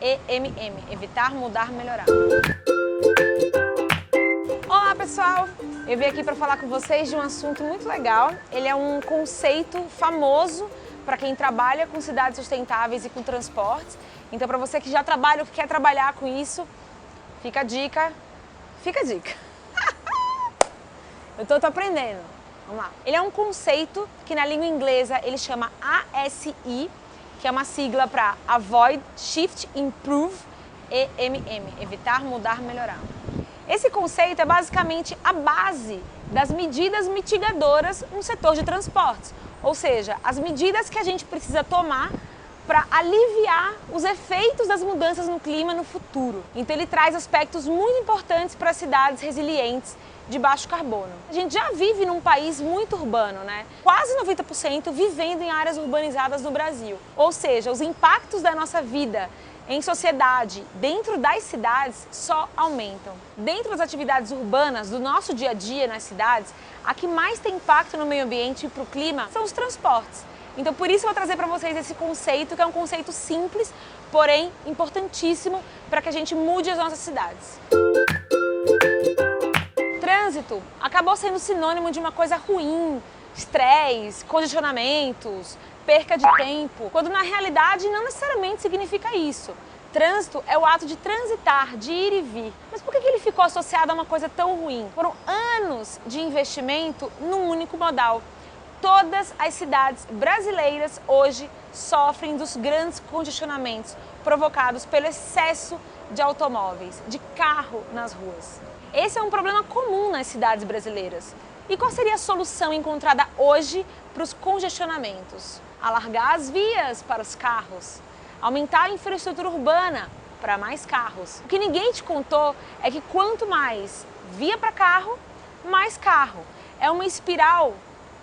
EMM, evitar, mudar, melhorar. Olá pessoal, eu vim aqui para falar com vocês de um assunto muito legal. Ele é um conceito famoso para quem trabalha com cidades sustentáveis e com transportes. Então para você que já trabalha ou que quer trabalhar com isso, fica a dica, Eu tô aprendendo, vamos lá. Ele é um conceito que na língua inglesa ele chama ASI, que é uma sigla para Avoid, Shift, Improve, EMM, evitar, mudar, melhorar. Esse conceito é basicamente a base das medidas mitigadoras no setor de transportes, ou seja, as medidas que a gente precisa tomar para aliviar os efeitos das mudanças no clima no futuro. Então ele traz aspectos muito importantes para cidades resilientes de baixo carbono. A gente já vive num país muito urbano, né? Quase 90% vivendo em áreas urbanizadas no Brasil. Ou seja, os impactos da nossa vida em sociedade, dentro das cidades, só aumentam. Dentro das atividades urbanas, do nosso dia a dia nas cidades, a que mais tem impacto no meio ambiente e para o clima são os transportes. Então por isso eu vou trazer para vocês esse conceito, que é um conceito simples, porém importantíssimo para que a gente mude as nossas cidades. Trânsito acabou sendo sinônimo de uma coisa ruim, estresse, congestionamentos, perca de tempo, quando na realidade não necessariamente significa isso. Trânsito é o ato de transitar, de ir e vir. Mas por que ele ficou associado a uma coisa tão ruim? Foram anos de investimento num único modal. Todas as cidades brasileiras hoje sofrem dos grandes congestionamentos provocados pelo excesso de automóveis, de carro nas ruas. Esse é um problema comum nas cidades brasileiras. E qual seria a solução encontrada hoje para os congestionamentos? Alargar as vias para os carros, aumentar a infraestrutura urbana para mais carros. O que ninguém te contou é que quanto mais via para carro, mais carro. É uma espiral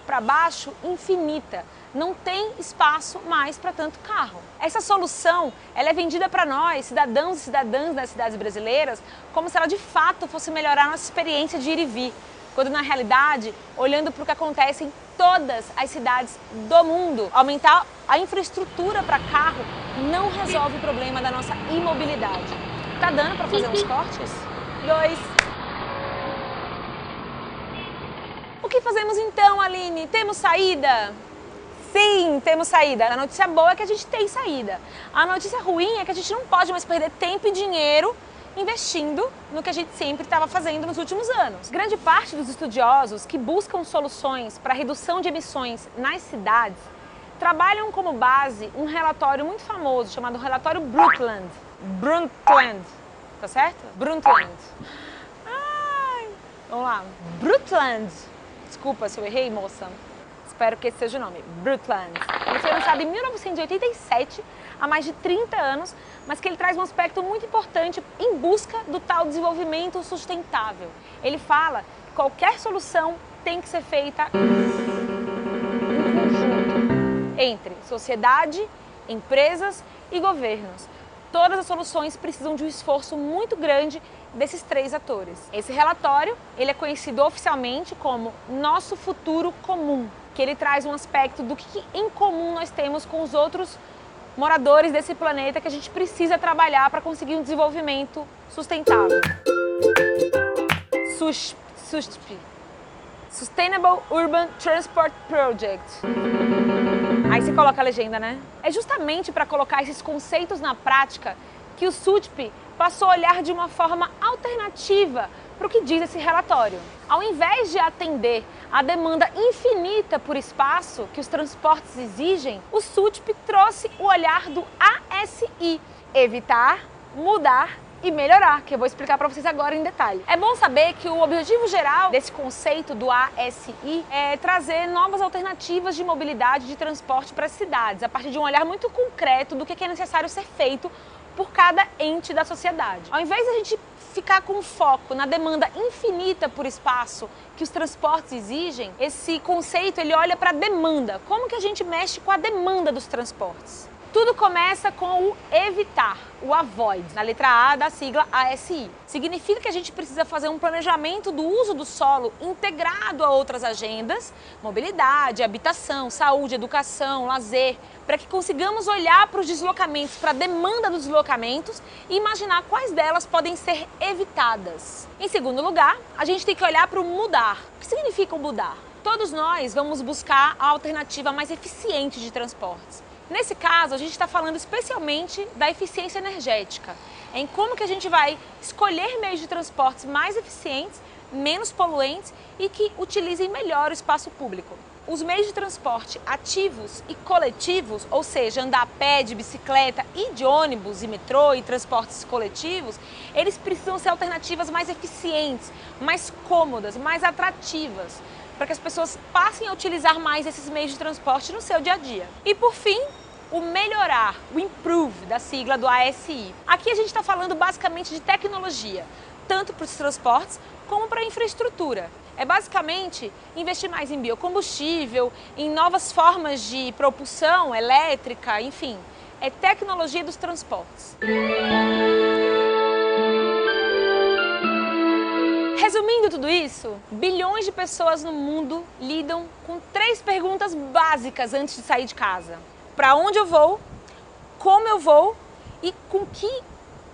para baixo infinita. Não tem espaço mais para tanto carro. Essa solução ela é vendida para nós, cidadãos e cidadãs das cidades brasileiras, como se ela de fato fosse melhorar a nossa experiência de ir e vir. Quando na realidade, olhando para o que acontece em todas as cidades do mundo, aumentar a infraestrutura para carro não resolve o problema da nossa imobilidade. Tá dando para fazer uns cortes? 2. O que fazemos então, Aline? Temos saída? Sim, temos saída. A notícia boa é que a gente tem saída. A notícia ruim é que a gente não pode mais perder tempo e dinheiro investindo no que a gente sempre estava fazendo nos últimos anos. Grande parte dos estudiosos que buscam soluções para a redução de emissões nas cidades trabalham como base um relatório muito famoso chamado relatório Brundtland. Brundtland, tá certo? Brundtland. Vamos lá. Brundtland. Desculpa se eu errei, moça. Espero que esse seja o nome. Brundtland. Ele foi lançado em 1987, há mais de 30 anos, mas que ele traz um aspecto muito importante em busca do tal desenvolvimento sustentável. Ele fala que qualquer solução tem que ser feita em conjunto entre sociedade, empresas e governos. Todas as soluções precisam de um esforço muito grande desses 3 atores. Esse relatório ele é conhecido oficialmente como Nosso Futuro Comum, que ele traz um aspecto do que em comum nós temos com os outros moradores desse planeta que a gente precisa trabalhar para conseguir um desenvolvimento sustentável. SUSP. Sustainable Urban Transport Project. Aí você coloca a legenda, né? É justamente para colocar esses conceitos na prática que o SUSP passou a olhar de uma forma alternativa para o que diz esse relatório. Ao invés de atender à demanda infinita por espaço que os transportes exigem, o SUSP trouxe o olhar do ASI, evitar, mudar e melhorar, que eu vou explicar para vocês agora em detalhe. É bom saber que o objetivo geral desse conceito do ASI é trazer novas alternativas de mobilidade de transporte para as cidades, a partir de um olhar muito concreto do que é necessário ser feito por cada ente da sociedade. Ao invés de a gente ficar com foco na demanda infinita por espaço que os transportes exigem, esse conceito ele olha para a demanda. Como que a gente mexe com a demanda dos transportes? Tudo começa com o evitar, o avoid, na letra A da sigla ASI. Significa que a gente precisa fazer um planejamento do uso do solo integrado a outras agendas, mobilidade, habitação, saúde, educação, lazer, para que consigamos olhar para os deslocamentos, para a demanda dos deslocamentos e imaginar quais delas podem ser evitadas. Em segundo lugar, a gente tem que olhar para o mudar. O que significa o mudar? Todos nós vamos buscar a alternativa mais eficiente de transportes. Nesse caso, a gente está falando especialmente da eficiência energética, em como que a gente vai escolher meios de transportes mais eficientes, menos poluentes e que utilizem melhor o espaço público. Os meios de transporte ativos e coletivos, ou seja, andar a pé, de bicicleta e de ônibus e metrô e transportes coletivos, eles precisam ser alternativas mais eficientes, mais cômodas, mais atrativas, para que as pessoas passem a utilizar mais esses meios de transporte no seu dia a dia. E por fim, o melhorar, o improve da sigla do ASI. Aqui a gente está falando basicamente de tecnologia, tanto para os transportes como para a infraestrutura. É basicamente investir mais em biocombustível, em novas formas de propulsão elétrica, enfim, é tecnologia dos transportes. Resumindo tudo isso, bilhões de pessoas no mundo lidam com 3 perguntas básicas antes de sair de casa. Para onde eu vou, como eu vou e com que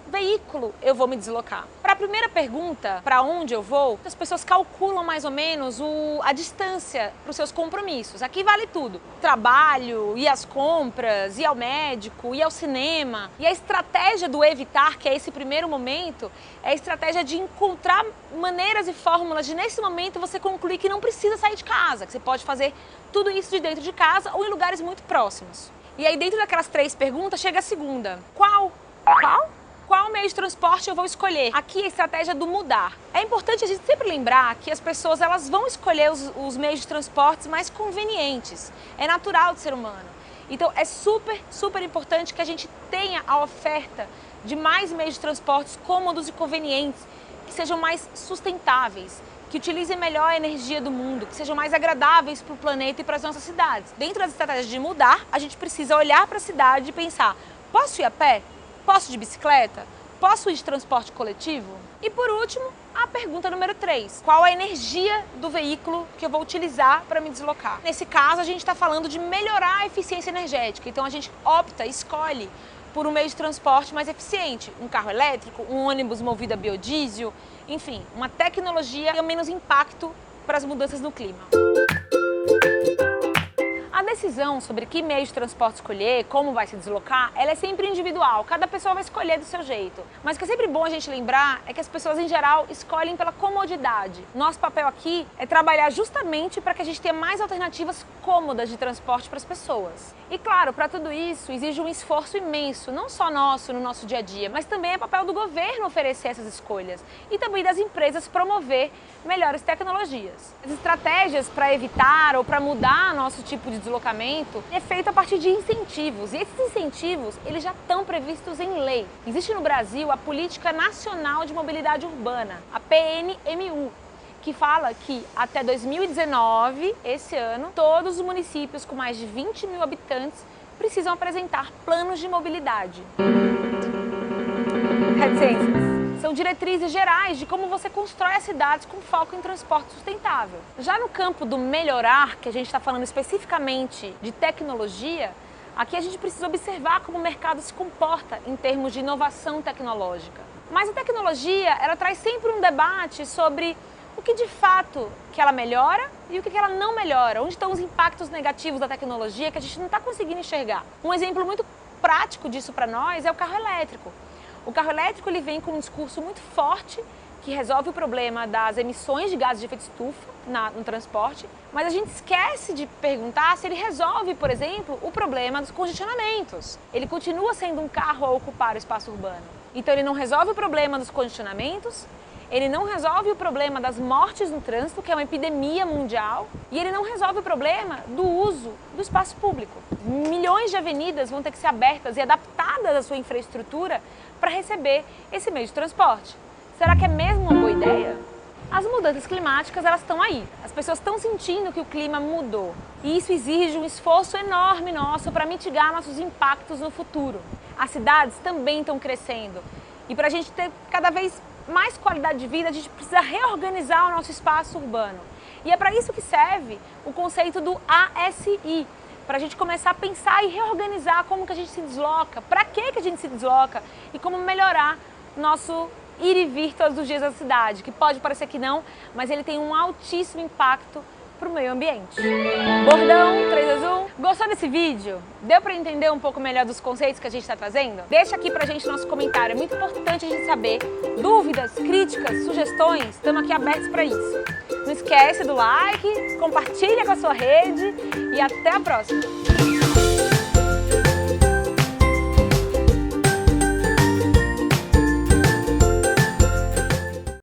veículo eu vou me deslocar. Para a primeira pergunta, para onde eu vou, as pessoas calculam mais ou menos a distância para os seus compromissos. Aqui vale tudo. Trabalho, ir às compras, ir ao médico, ir ao cinema. E a estratégia do evitar, que é esse primeiro momento, é a estratégia de encontrar maneiras e fórmulas de, nesse momento, você concluir que não precisa sair de casa, que você pode fazer tudo isso de dentro de casa ou em lugares muito próximos. E aí, dentro daquelas 3 perguntas, chega a segunda. Qual meio de transporte eu vou escolher? Aqui a estratégia do mudar. É importante a gente sempre lembrar que as pessoas elas vão escolher os meios de transportes mais convenientes. É natural do ser humano. Então é super importante que a gente tenha a oferta de mais meios de transportes cômodos e convenientes, que sejam mais sustentáveis, que utilizem melhor a energia do mundo, que sejam mais agradáveis para o planeta e para as nossas cidades. Dentro das estratégias de mudar, a gente precisa olhar para a cidade e pensar, posso ir a pé? Posso ir de bicicleta? Posso ir de transporte coletivo? E por último, a pergunta número 3. Qual a energia do veículo que eu vou utilizar para me deslocar? Nesse caso, a gente está falando de melhorar a eficiência energética. Então a gente escolhe por um meio de transporte mais eficiente. Um carro elétrico, um ônibus movido a biodiesel, enfim, uma tecnologia com menos impacto para as mudanças no clima. A decisão sobre que meio de transporte escolher, como vai se deslocar, ela é sempre individual, cada pessoa vai escolher do seu jeito. Mas o que é sempre bom a gente lembrar é que as pessoas em geral escolhem pela comodidade. Nosso papel aqui é trabalhar justamente para que a gente tenha mais alternativas cômodas de transporte para as pessoas. E claro, para tudo isso exige um esforço imenso, não só nosso no nosso dia a dia, mas também é papel do governo oferecer essas escolhas e também das empresas promover melhores tecnologias. As estratégias para evitar ou para mudar nosso tipo de deslocamento é feito a partir de incentivos. E esses incentivos, eles já estão previstos em lei. Existe no Brasil a Política Nacional de Mobilidade Urbana, a PNMU, que fala que até 2019, esse ano, todos os municípios com mais de 20 mil habitantes precisam apresentar planos de mobilidade. São diretrizes gerais de como você constrói as cidades com foco em transporte sustentável. Já no campo do melhorar, que a gente está falando especificamente de tecnologia, aqui a gente precisa observar como o mercado se comporta em termos de inovação tecnológica. Mas a tecnologia, ela traz sempre um debate sobre o que de fato que ela melhora e o que ela não melhora. Onde estão os impactos negativos da tecnologia que a gente não está conseguindo enxergar. Um exemplo muito prático disso para nós é o carro elétrico. O carro elétrico ele vem com um discurso muito forte que resolve o problema das emissões de gases de efeito estufa no transporte, mas a gente esquece de perguntar se ele resolve, por exemplo, o problema dos congestionamentos. Ele continua sendo um carro a ocupar o espaço urbano. Então ele não resolve o problema dos congestionamentos, ele não resolve o problema das mortes no trânsito, que é uma epidemia mundial, e ele não resolve o problema do uso do espaço público. Milhões de avenidas vão ter que ser abertas e adaptadas à sua infraestrutura para receber esse meio de transporte. Será que é mesmo uma boa ideia? As mudanças climáticas, elas estão aí. As pessoas estão sentindo que o clima mudou. E isso exige um esforço enorme nosso para mitigar nossos impactos no futuro. As cidades também estão crescendo. E para a gente ter cada vez mais qualidade de vida, a gente precisa reorganizar o nosso espaço urbano. E é para isso que serve o conceito do ASI, para a gente começar a pensar e reorganizar como que a gente se desloca, para que a gente se desloca e como melhorar nosso ir e vir todos os dias da cidade, que pode parecer que não, mas ele tem um altíssimo impacto para o meio ambiente. Bordão 321. Gostou desse vídeo? Deu para entender um pouco melhor dos conceitos que a gente está trazendo? Deixa aqui pra gente nosso comentário, é muito importante a gente saber. Dúvidas, críticas, sugestões, estamos aqui abertos para isso. Não esquece do like, compartilha com a sua rede e até a próxima!